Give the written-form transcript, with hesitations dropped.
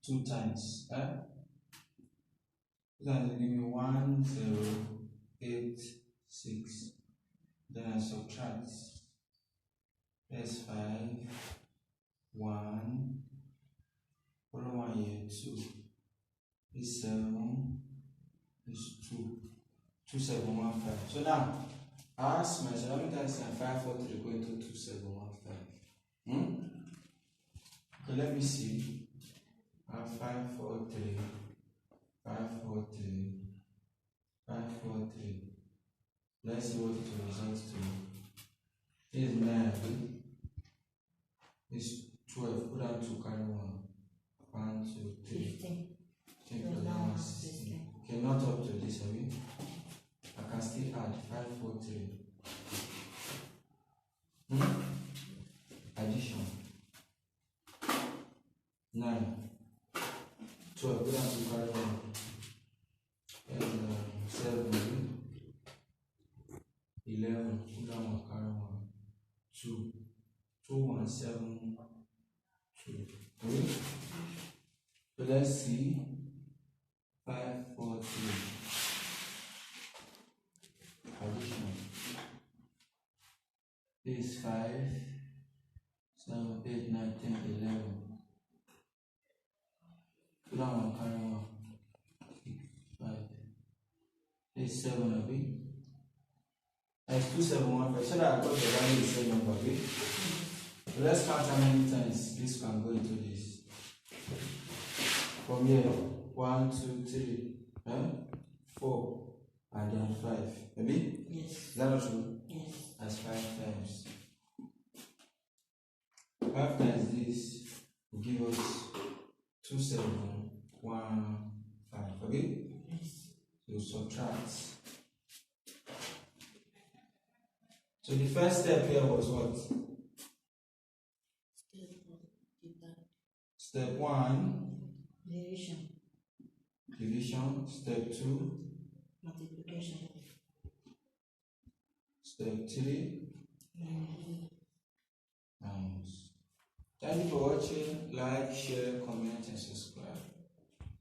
2 times. Then give me 1086. Then I subtract. That's 5, 1, follow 1 here, 2. Is 7, is 2. 2715. So now, as my ceramic is 543 going to 2715. Okay, let me see. 543, 543, 543. Let's see what it will result to. This is 9. This is 12. Put down 2, carry 1. 1, 2, 3. 10 plus 1 is 16. Okay, not up to this, have you? I can still add 543. Addition. 9. 12. Put down 2, carry 1. And 7. 11. Put down 1, carry 1. 2. 2, 1, 7. 2. Okay? So let's see. 5, 4, 3. Addition. This is 5, 7, 8, 9, 10, 11. Put down 1, carry 1. 6, 5. This is 7 of it. That's 2715. So that I got the value the same number, okay? So let's count how many times this can go into this. From here, 1, 2, 3, 4, and then 5. Maybe? Yes. Is that not true? Yes. That's 5 times. 5 times this will give us 2715. Okay? Yes. So subtract. So the first step here was what? Step 1. Division. Division. Step 2. Multiplication. Step 3. Times. Thank you for watching. Like, share, comment, and subscribe.